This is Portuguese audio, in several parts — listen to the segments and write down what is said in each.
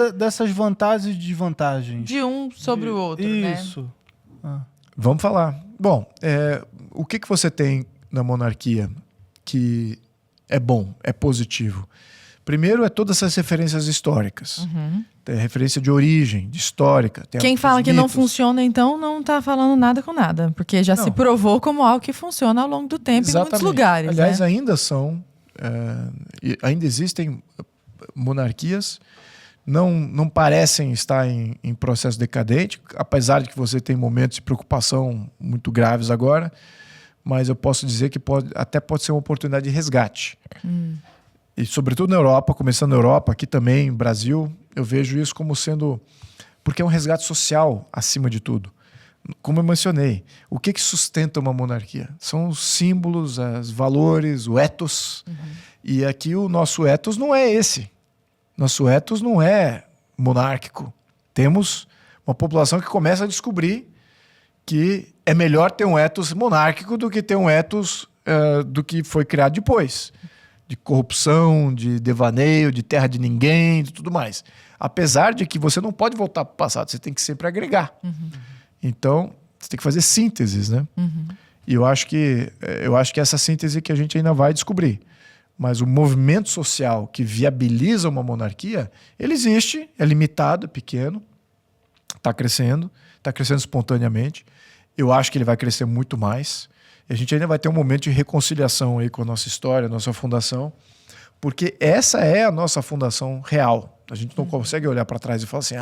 dessas vantagens e desvantagens. De um sobre o outro, né? Isso. Vamos falar. Bom, o que você tem na monarquia que é bom, é positivo? Primeiro é todas essas referências históricas. Tem referência de origem, de histórica. Quem fala que não funciona, então, não está falando nada com nada. Porque já se provou como algo que funciona ao longo do tempo em muitos lugares. Aliás, né? ainda existem monarquias, não parecem estar em processo decadente, apesar de que você tem momentos de preocupação muito graves agora, mas eu posso dizer que até pode ser uma oportunidade de resgate. E sobretudo na Europa, começando na Europa, aqui também, Brasil, eu vejo isso como sendo... Porque é um resgate social, acima de tudo. Como eu mencionei, o que sustenta uma monarquia? São os símbolos, os valores, o ethos. E aqui o nosso ethos não é esse. Nosso ethos não é monárquico. Temos uma população que começa a descobrir que é melhor ter um ethos monárquico do que ter um ethos do que foi criado depois. De corrupção, de devaneio, de terra de ninguém, de tudo mais. Apesar de que você não pode voltar para o passado, você tem que sempre agregar. Então, você tem que fazer sínteses, né? E eu acho que essa síntese que a gente ainda vai descobrir. Mas o movimento social que viabiliza uma monarquia, ele existe, é limitado, é pequeno, está crescendo espontaneamente. Eu acho que ele vai crescer muito mais. A gente ainda vai ter um momento de reconciliação aí com a nossa história, a nossa fundação, porque essa é a nossa fundação real. A gente não consegue olhar para trás e falar assim,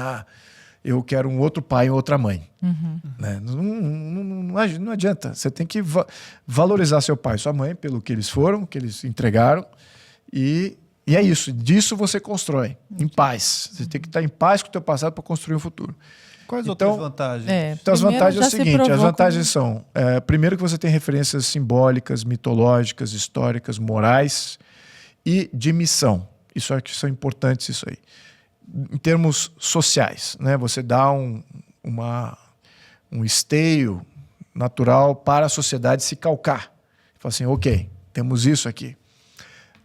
eu quero um outro pai e outra mãe. Né? Não adianta. Você tem que valorizar seu pai e sua mãe pelo que eles foram, que eles entregaram, e é isso. Disso você constrói, em paz. Você tem que estar em paz com o teu passado para construir o futuro. Quais outras vantagens? Então as vantagens é o seguinte, as vantagens são, primeiro que você tem referências simbólicas, mitológicas, históricas, morais e de missão. Isso é que são importantes isso aí. Em termos sociais, né? Você dá um esteio natural para a sociedade se calcar. Fala assim, ok, temos isso aqui.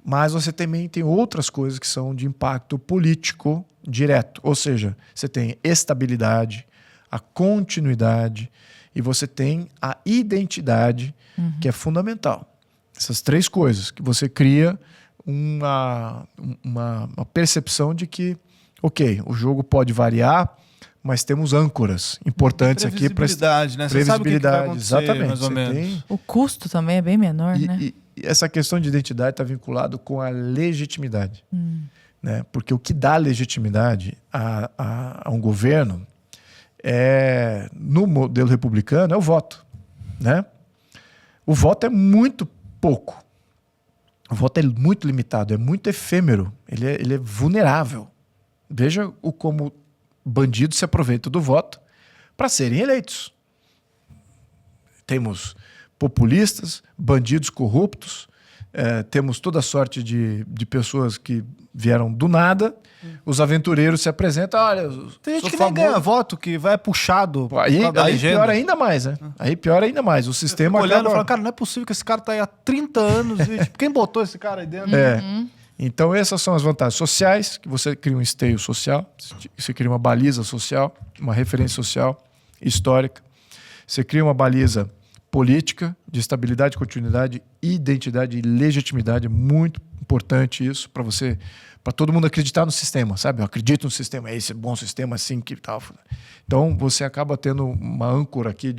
Mas você também tem outras coisas que são de impacto político direto. Ou seja, você tem estabilidade, a continuidade e você tem a identidade, que é fundamental. Essas três coisas que você cria uma percepção de que, ok, o jogo pode variar, mas temos âncoras importantes aqui para previsibilidade, né? Previsibilidade, você sabe o que vai acontecer, exatamente. mais ou menos. O custo também é bem menor, né? E essa questão de identidade está vinculado com a legitimidade. Né? Porque o que dá legitimidade a um governo no modelo republicano é o voto. Né? O voto é muito pouco. O voto é muito limitado, é muito efêmero, ele é vulnerável. Veja como bandidos se aproveitam do voto para serem eleitos. Temos populistas, bandidos corruptos, temos toda sorte de pessoas que vieram do nada, os aventureiros se apresentam, olha, tem gente que nem ganha voto, que vai puxado. Aí piora ainda mais, né? Aí piora ainda mais. O sistema olhando e falando, cara, não é possível que esse cara tá aí há 30 anos e tipo, quem botou esse cara aí dentro? Então essas são as vantagens sociais, que você cria um esteio social, você cria uma baliza social, uma referência social, histórica. Você cria uma baliza política, de estabilidade, continuidade, identidade e legitimidade. É muito importante isso para todo mundo acreditar no sistema, sabe? Eu acredito no sistema, esse é bom sistema, assim que tal. Então você acaba tendo uma âncora aqui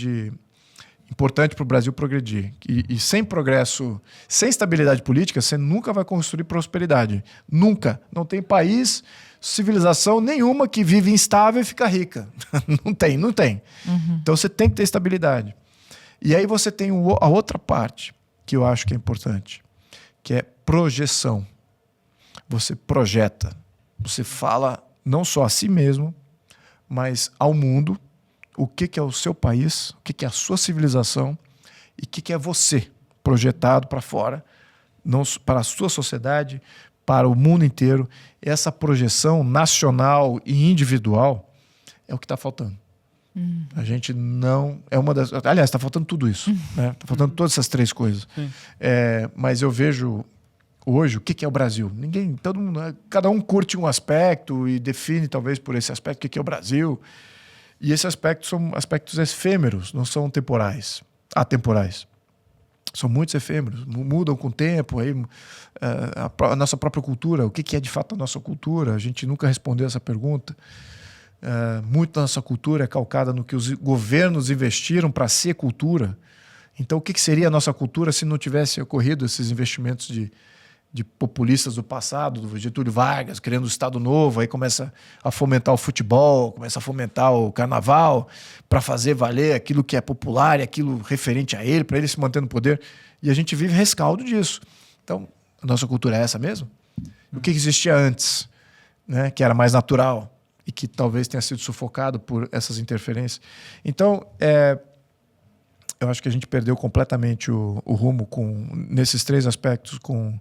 importante para o Brasil progredir. E sem progresso, sem estabilidade política, você nunca vai construir prosperidade. Nunca. Não tem país, civilização nenhuma que vive instável e fica rica. Não tem. Então você tem que ter estabilidade. E aí você tem a outra parte que eu acho que é importante, que é projeção. Você projeta, você fala não só a si mesmo, mas ao mundo, o que é o seu país, o que é a sua civilização e o que é você projetado para fora, não para a sua sociedade, para o mundo inteiro. Essa projeção nacional e individual é o que está faltando. A gente não... Aliás, está faltando tudo isso. Está faltando todas essas três coisas. Mas eu vejo hoje, o que é o Brasil? Ninguém, todo mundo, cada um curte um aspecto e define talvez por esse aspecto o que é o Brasil. E esses aspectos são aspectos efêmeros, não são temporais, atemporais. São muitos efêmeros, mudam com o tempo. Aí, a nossa própria cultura, o que é de fato a nossa cultura? A gente nunca respondeu essa pergunta. Muito da nossa cultura é calcada no que os governos investiram para ser cultura. Então, o que seria a nossa cultura se não tivesse ocorrido esses investimentos de populistas do passado, do Getúlio Vargas, criando o Estado Novo, aí começa a fomentar o futebol, começa a fomentar o carnaval, para fazer valer aquilo que é popular e aquilo referente a ele, para ele se manter no poder. E a gente vive rescaldo disso. Então, a nossa cultura é essa mesmo? O que existia antes, né, que era mais natural e que talvez tenha sido sufocado por essas interferências? Então, eu acho que a gente perdeu completamente o rumo nesses 3 aspectos com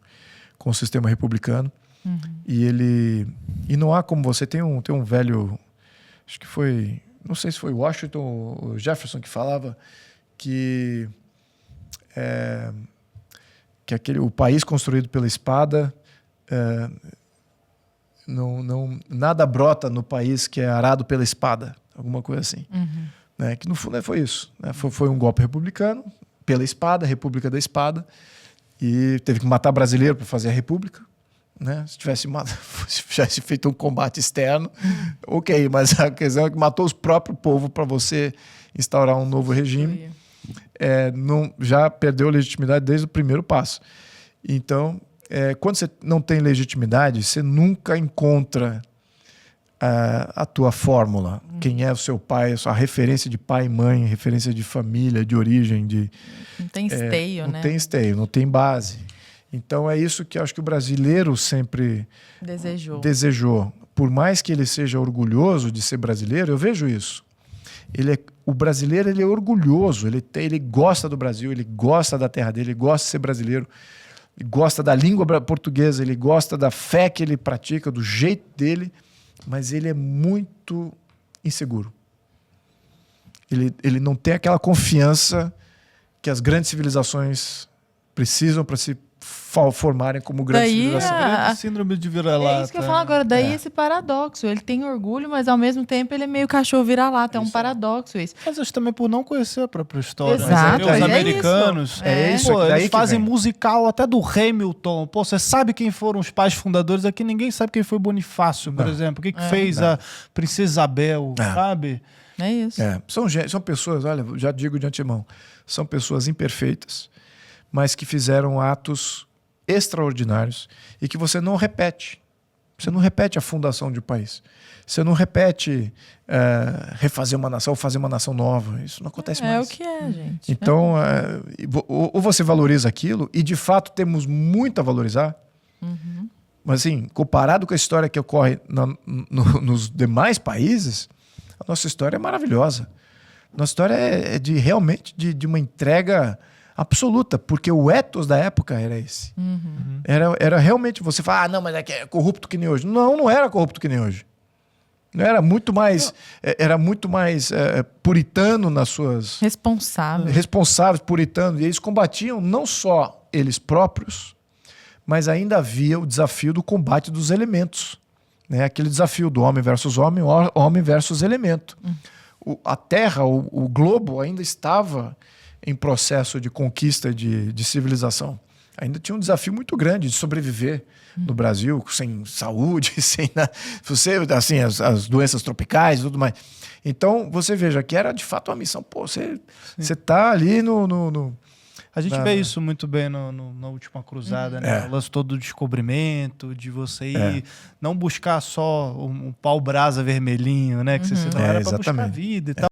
o sistema republicano. E não há como você tem um velho, acho que foi, não sei se foi Washington ou Jefferson que falava que o país construído pela espada, nada brota no país que é arado pela espada, alguma coisa assim. Né? Que no fundo foi isso, né? Foi um golpe republicano pela espada, República da Espada, e teve que matar brasileiro para fazer a República, né? Se tivesse feito um combate externo, ok, mas a questão é que matou os próprios povos para você instaurar um novo regime. Já perdeu legitimidade desde o primeiro passo. Então, quando você não tem legitimidade, você nunca encontra a tua fórmula, quem é o seu pai, a sua referência de pai e mãe, referência de família, de origem, não tem esteio, né? Não tem esteio, não tem base. Então é isso que eu acho que o brasileiro sempre desejou. Por mais que ele seja orgulhoso de ser brasileiro, eu vejo isso. O brasileiro, ele é orgulhoso, ele gosta do Brasil, ele gosta da terra dele, ele gosta de ser brasileiro, ele gosta da língua portuguesa, ele gosta da fé que ele pratica, do jeito dele, mas ele é muito inseguro. Ele não tem aquela confiança que as grandes civilizações precisam para se formarem como grandes civilizações. Síndrome de vira-lata. É isso que eu falo agora. Daí esse paradoxo. Ele tem orgulho, mas ao mesmo tempo ele é meio cachorro vira-lata. É um paradoxo isso. Mas acho também por não conhecer a própria história. Exato. Os americanos, eles fazem vem. musical até do Hamilton. Pô, você sabe quem foram os pais fundadores aqui? Ninguém sabe quem foi Bonifácio, por exemplo. O que fez a Princesa Isabel, sabe? É isso. São pessoas, olha, já digo de antemão, são pessoas imperfeitas, mas que fizeram atos extraordinários e que você não repete. Você não repete a fundação de um país. Você não repete refazer uma nação ou fazer uma nação nova. Isso não acontece mais. É o que é, gente. Então, ou você valoriza aquilo, e de fato temos muito a valorizar, mas assim, comparado com a história que ocorre nos demais países, a nossa história é maravilhosa. Nossa história é realmente de uma entrega absoluta, porque o ethos da época era esse. Era realmente, você fala, não, mas é corrupto que nem hoje. Não era corrupto que nem hoje. Era muito mais, puritano nas suas... Responsáveis, puritano. E eles combatiam não só eles próprios, mas ainda havia o desafio do combate dos elementos. Né? Aquele desafio do homem versus homem, homem versus elemento. A Terra, o globo ainda estava em processo de conquista de civilização. Ainda tinha um desafio muito grande de sobreviver no Brasil, sem saúde, sem assim, as doenças tropicais e tudo mais. Então, você veja que era de fato uma missão. Pô, você está ali no... A gente vê isso muito bem na última cruzada, né? O lance todo do descobrimento, de você ir não buscar só um pau-brasa vermelhinho, né? Que você não era para buscar vida e tal.